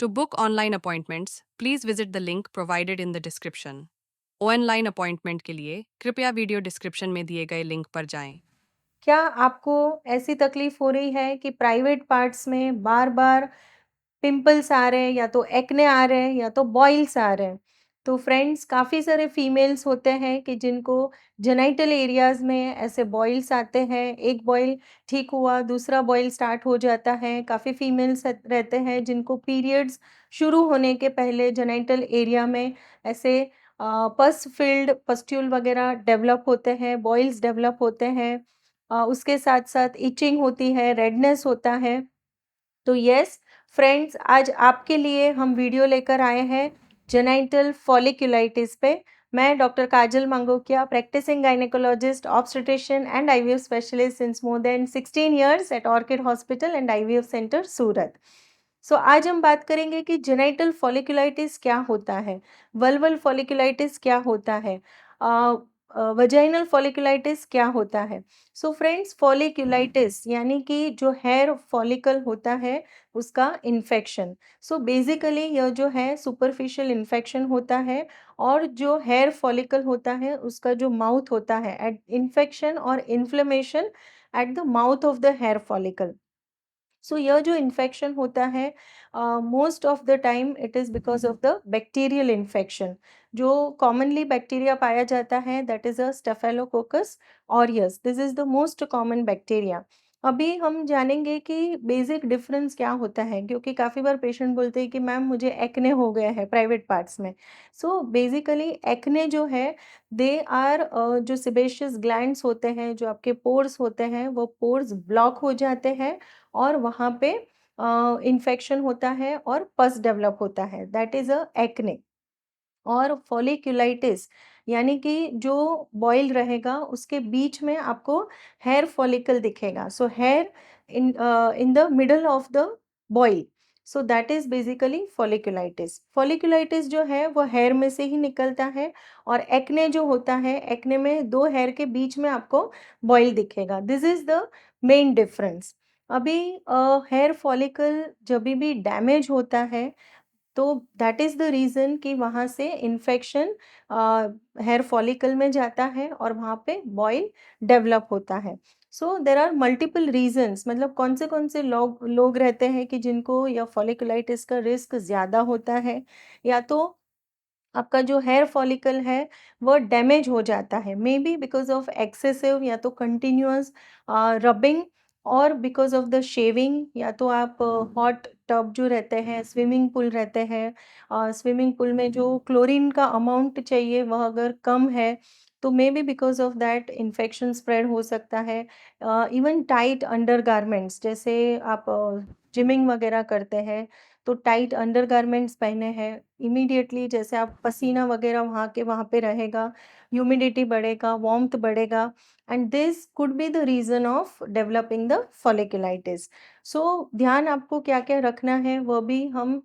To book online appointments, please visit the link provided in the description. Online appointment के लिए कृपया video description में दिए गए लिंक पर जाएं। क्या आपको ऐसी तकलीफ हो रही है कि प्राइवेट पार्ट्स में बार-बार पिंपल्स आ रहे हैं या तो एक्ने आ रहे हैं या तो बॉइल्स आ रहे हैं? तो फ्रेंड्स काफ़ी सारे फीमेल्स होते हैं कि जिनको जेनिटल एरियाज़ में ऐसे बॉइल्स आते हैं। एक बॉइल ठीक हुआ, दूसरा बॉइल स्टार्ट हो जाता है। काफ़ी फीमेल्स रहते हैं जिनको पीरियड्स शुरू होने के पहले जेनिटल एरिया में ऐसे पस फिल्ड पस्ट्यूल वगैरह डेवलप होते हैं, बॉइल्स डेवलप होते हैं। उसके साथ-साथ इचिंग होती है, रेडनेस होता है। तो यस फ्रेंड्स, आज आपके लिए हम वीडियो लेकर आए हैं जेनिटल फॉलिकुलाइटिस पे। मैं doctor Kajal Mangokiya, practising gynaecologist, obstetrician and IVF specialist since more than 16 years at Orchid Hospital and IVF centre Surat. So आज हम बात करेंगे कि जेनिटल फॉलिकुलाइटिस क्या होता है, वल्वल फॉलिकुलाइटिस क्या होता है, वजाइनल फॉलिकुलाइटिस क्या होता है। सो फ्रेंड्स, फॉलिकुलाइटिस यानी कि जो हेयर फॉलिकल होता है उसका इन्फेक्शन। सो बेसिकली यह जो है सुपरफिशियल इन्फेक्शन होता है और जो हेयर फॉलिकल होता है उसका जो माउथ होता है एट इन्फेक्शन और inflammation at the mouth of the hair follicle. So यह जो इन्फेक्शन होता है most of the time it is because of the bacterial infection. जो कॉमनली बैक्टीरिया पाया जाता है that is a staphylococcus aureus, this is the most common bacteria. अभी हम जानेंगे कि बेसिक डिफरेंस क्या होता है, क्योंकि काफ़ी बार पेशेंट बोलते हैं कि मैम मुझे एक्ने हो गया है प्राइवेट पार्ट्स में। सो बेसिकली एक्ने जो है दे आर जो सेबेशियस ग्लैंड्स होते हैं, जो आपके पोर्स होते हैं वो पोर्स ब्लॉक हो जाते हैं और वहाँ पे इन्फेक्शन होता है और पस डेवलप होता है, दैट इज़ अ एक्ने। और फॉलिक्यूलाइटिस यानी कि जो बॉयल रहेगा उसके बीच में आपको हेयर फॉलिकल दिखेगा। So hair in the middle of the boil, so that is basically folliculitis. Folliculitis जो है वो हेयर में से ही निकलता है और एक्ने जो होता है, एक्ने में दो हेयर के बीच में आपको बॉयल दिखेगा। This is the main difference. अभी हेयर फॉलिकल जब भी डैमेज होता है तो दैट इज़ द रीज़न कि वहाँ से इन्फेक्शन हेयर फॉलिकल में जाता है और वहाँ पे बॉयल डेवलप होता है। So there are multiple reasons, मतलब कौन से लोग लोग रहते हैं कि जिनको या फॉलिकुलाइटिस का रिस्क ज़्यादा होता है, या तो आपका जो हेयर फॉलिकल है वो डैमेज हो जाता है, may be because of excessive या तो कंटिन्यूअस रबिंग और बिकॉज ऑफ द शेविंग, या तो आप हॉट टब जो रहते हैं, स्विमिंग पूल रहते हैं, स्विमिंग पूल में जो क्लोरीन का अमाउंट चाहिए वह अगर कम है तो may be because of that infection spread हो सकता है। इवन टाइट अंडरगारमेंट्स, जैसे आप जिमिंग वगैरह करते हैं तो टाइट अंडरगारमेंट्स पहने हैं, इमीडिएटली जैसे आप पसीना वगैरह वहाँ पे रहेगा, ह्यूमिडिटी बढ़ेगा, वार्मथ बढ़ेगा and this could be the reason of developing the folliculitis. So ध्यान आपको क्या-क्या रखना है वह भी हम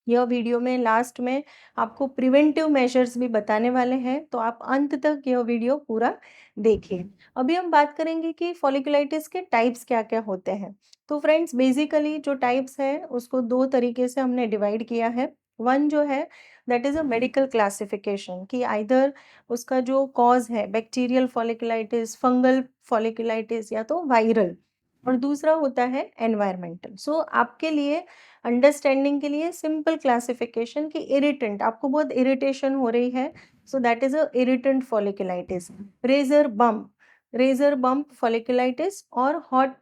यह वीडियो में लास्ट में आपको प्रिवेंटिव मेजर्स भी बताने वाले हैं, तो आप अंत तक यह वीडियो पूरा देखिए। अभी हम बात करेंगे कि फॉलिकुलाइटिस के टाइप्स क्या-क्या होते हैं। तो फ्रेंड्स, बेसिकली जो टाइप्स हैं उसको 2 तरीके से हमने डिवाइड किया है। वन जो है that is a medical classification कि आइदर उसका जो कॉज़ है बैक्टीरियल फॉलिकुलाइटिस, फंगल फॉलिकुलाइटिस या तो वायरल, और दूसरा होता है एनवायरमेंटल। सो आपके लिए अंडरस्टैंडिंग के लिए सिंपल क्लासिफिकेशन कि इरिटेंट, आपको बहुत इरिटेशन हो रही है, so that is a irritant folliculitis. Razor bump folliculitis और hot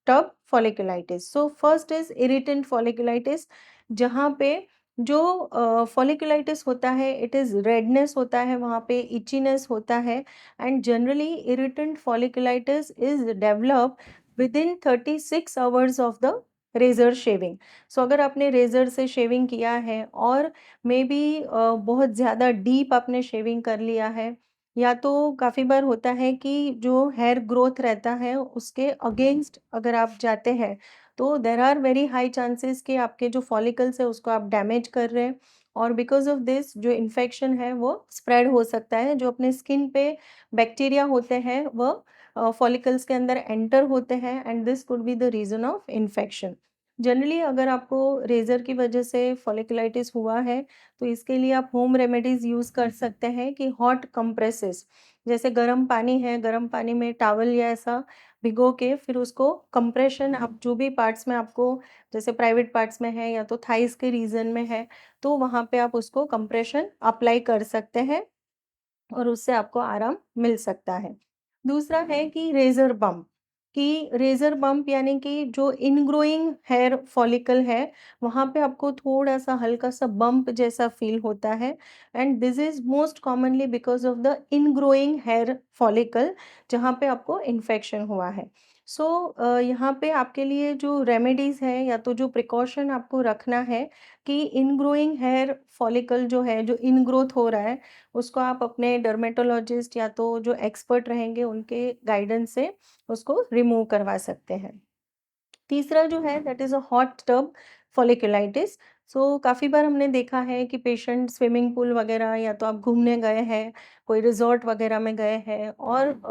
tub folliculitis. So first is irritant folliculitis, जहाँ पे जो फॉलिकुलाइटिस होता है इट इज़ रेडनेस होता है, वहाँ पे इचीनेस होता है and generally irritant folliculitis is develop within 36 hours of the razor shaving. So अगर आपने रेज़र से शेविंग किया है और मे बी बहुत ज़्यादा डीप आपने शेविंग कर लिया है, या तो काफ़ी बार होता है कि जो हेयर ग्रोथ रहता है उसके अगेंस्ट अगर आप जाते हैं तो there are very high chances कि आपके जो फॉलिकल्स है उसको आप डैमेज कर रहे हैं और बिकॉज ऑफ दिस जो इन्फेक्शन है वो स्प्रेड हो सकता है। जो अपने स्किन पे बैक्टीरिया होते हैं वह फॉलिकल्स के अंदर एंटर होते हैं and this could be the reason of infection. Generally अगर आपको रेज़र की वजह से फॉलिकुलाइटिस हुआ है, तो इसके लिए आप होम रेमेडीज़ यूज़ कर सकते हैं कि हॉट कंप्रेसेस, जैसे गर्म पानी है, गर्म पानी में टॉवल या ऐसा भिगो के फिर उसको कंप्रेशन आप जो भी पार्ट्स में आपको, जैसे प्राइवेट पार्ट्स में है या तो थाइज़ के रीजन में है, तो वहाँ पे आप उसको कंप्रेशन अप्लाई कर सकते हैं और उससे आपको आराम मिल सकता है। दूसरा है कि रेज़र बम्प यानी कि जो इनग्रोइंग हेयर फॉलिकल है, वहाँ पे आपको थोड़ा-सा हल्का-सा बम्प जैसा फ़ील होता है and this is most commonly because of the ingrowing hair follicle, जहाँ पे आपको इन्फेक्शन हुआ है। सो यहाँ पे आपके लिए जो रेमेडीज़ हैं या तो जो प्रिकॉशन आपको रखना है कि इनग्रोइंग हेयर फॉलिकल जो है, जो इनग्रोथ हो रहा है, उसको आप अपने डर्मेटोलॉजिस्ट या तो जो एक्सपर्ट रहेंगे उनके गाइडेंस से उसको रिमूव करवा सकते हैं। तीसरा जो है that is a hot tub folliculitis. So काफ़ी बार हमने देखा है कि पेशेंट स्विमिंग पूल वगैरह या तो आप घूमने गए हैं, कोई रिज़ॉर्ट वगैरह में गए हैं और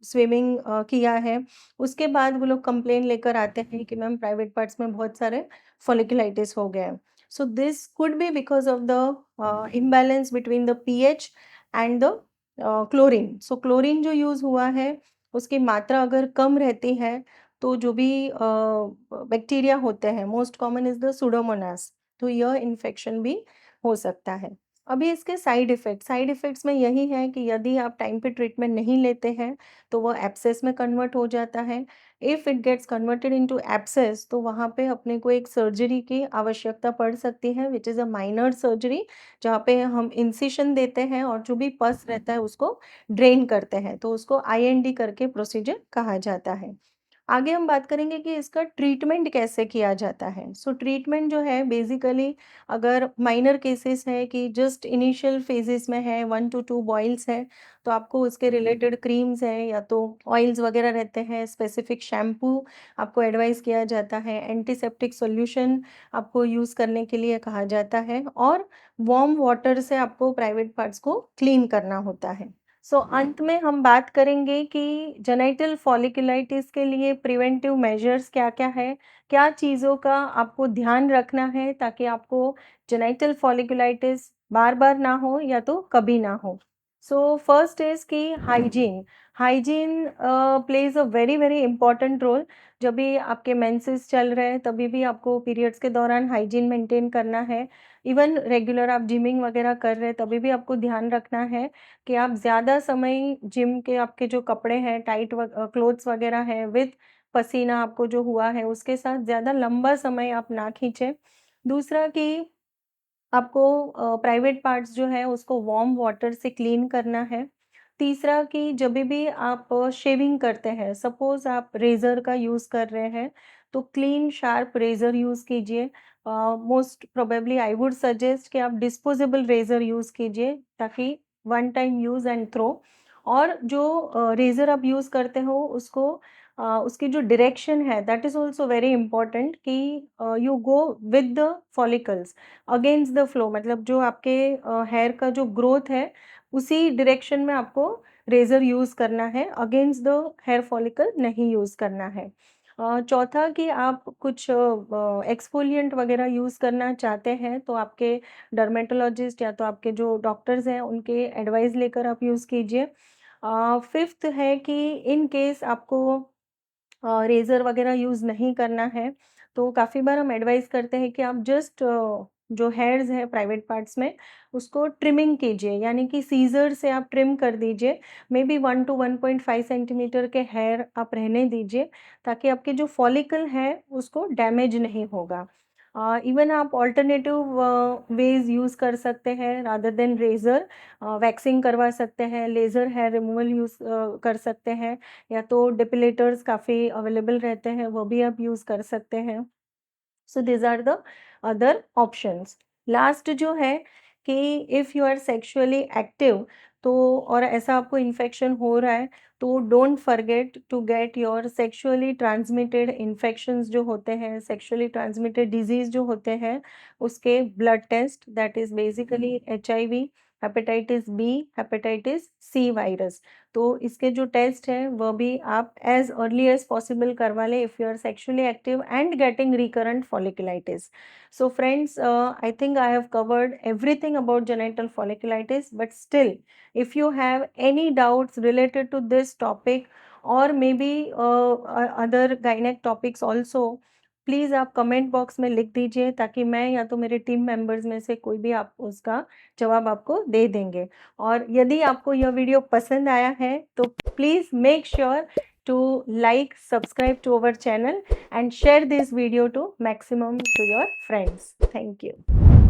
स्विमिंग किया है, उसके बाद वो लोग कंप्लेन लेकर आते हैं कि मैम प्राइवेट पार्ट्स में बहुत सारे फॉलिकुलाइटिस हो गए हैं। So this could B because of the imbalance between the pH and the chlorine. So chlorine जो यूज़ हुआ है, उसकी मात्रा अगर कम रहती है, तो जो भी बैक्टीरिया होते हैं, most common is the Pseudomonas, तो यह इन्फेक्शन भी हो सकता है। अभी इसके साइड इफ़ेक्ट्स में यही है कि यदि आप टाइम पे ट्रीटमेंट नहीं लेते हैं, तो वो एब्सेस में कन्वर्ट हो जाता है। If it gets converted into abscess, तो वहाँ पे अपने को एक सर्जरी की आवश्यकता पड़ सकती है, which is a minor surgery, जहाँ पे हम इंसिशन देते हैं और जो भी पस रहता है उसको ड्रेन करते हैं, तो उसको आईएनडी करके प्रोसीजर कहा जाता है। आगे हम बात करेंगे कि इसका ट्रीटमेंट कैसे किया जाता है। सो ट्रीटमेंट जो है बेसिकली, अगर माइनर केसेस है कि जस्ट इनिशियल फेजेस में है, 1 टू 2 बॉइल्स है, तो आपको उसके रिलेटेड क्रीम्स हैं या तो ऑयल्स वगैरह रहते हैं, स्पेसिफिक शैम्पू आपको एडवाइस किया जाता है, एंटीसेप्टिक सॉल्यूशन आपको यूज़ करने के लिए कहा जाता है और वार्म वाटर से आपको प्राइवेट पार्ट्स को क्लीन करना होता है। सो अंत में हम बात करेंगे कि जेनिटल फॉलिकुलाइटिस के लिए प्रिवेंटिव मेजर्स क्या-क्या है? क्या चीज़ों का आपको ध्यान रखना है ताकि आपको जेनिटल फॉलिकुलाइटिस बार-बार ना हो या तो कभी ना हो? सो फर्स्ट इज़ कि hygiene. Hygiene plays a very, very important role. जब भी आपके मेंसेस चल रहे हैं, तभी भी आपको पीरियड्स के दौरान हाइजीन मेंटेन करना है। इवन रेगुलर आप जिमिंग वगैरह कर रहे हैं, तभी भी आपको ध्यान रखना है कि आप ज़्यादा समय जिम के आपके जो कपड़े हैं टाइट क्लोथ्स वगैरह हैं विद पसीना आपको जो हुआ है उसके साथ ज़्यादा लंबा समय आप ना खींचें। दूसरा कि आपको प्राइवेट पार्ट्स जो है उसको वार्म वाटर से क्लीन करना है। तीसरा कि जभी भी आप शेविंग करते हैं, सपोज़ आप रेज़र का यूज़ कर रहे हैं, तो क्लीन शार्प रेज़र यूज़ कीजिए। Most probably I would suggest कि आप डिस्पोज़ेबल रेज़र यूज़ कीजिए ताकि one time use and throw. और जो रेज़र आप यूज़ करते हो उसको उसकी जो डायरेक्शन है that is also very important कि you go with the follicles against the flow, मतलब जो आपके हेयर का जो ग्रोथ है उसी डायरेक्शन में आपको रेज़र यूज़ करना है, अगेंस्ट द हेयर फॉलिकल नहीं यूज़ करना है। चौथा कि आप कुछ एक्सफोलिएंट वगैरह यूज़ करना चाहते हैं तो आपके डर्मेटोलॉजिस्ट या तो आपके जो डॉक्टर्स हैं उनके एडवाइस लेकर आप यूज़ कीजिए। फिफ्थ है कि इन केस आपको रेज़र वगैरह यूज़ नहीं करना है, तो काफ़ी बार हम एडवाइस करते हैं कि आप जस्ट जो हेयर्स हैं प्राइवेट पार्ट्स में, उसको ट्रिमिंग कीजिए, यानी कि सीज़र से आप ट्रिम कर दीजिए। मेबी 1 टू 1.5 सेंटीमीटर के हेयर आप रहने दीजिए, ताकि आपके जो फॉलिकल है, उसको डैमेज नहीं होगा। इवन आप अल्टरनेटिव वेज़ यूज़ कर सकते हैं रादर देन रेज़र। वैक्सिंग करवा सकते हैं, लेज़र हेयर रिमूवल यूज़ कर सकते हैं या तो डिपिलेटर्स काफ़ी अवेलेबल रहते हैं, वो भी आप यूज़ कर सकते हैं। So these are the other options. Last जो है कि if you are sexually active, तो और ऐसा आपको इन्फेक्शन हो रहा है, तो don't forget to get your sexually transmitted infections जो होते हैं, सेक्सुअली ट्रांसमिटेड डिज़ीज़ जो होते हैं, उसके blood test, that is basically HIV, hepatitis B, hepatitis C virus. तो इसके जो टेस्ट हैं वो भी आप एज़ अर्ली एज़ पॉसिबल करवा लें if you are sexually active and getting recurrent folliculitis. So friends, I think I have covered everything about genital folliculitis, but still if you have any doubts related to this topic or maybe other gynec topics also, please आप comment box में लिख दीजिए ताकि मैं या तो मेरे team members में से कोई भी आप उसका जवाब आपको दे देंगे। और यदि आपको यह वीडियो पसंद आया है तो please make sure to like, subscribe to our channel and share this video to maximum to your friends. Thank you.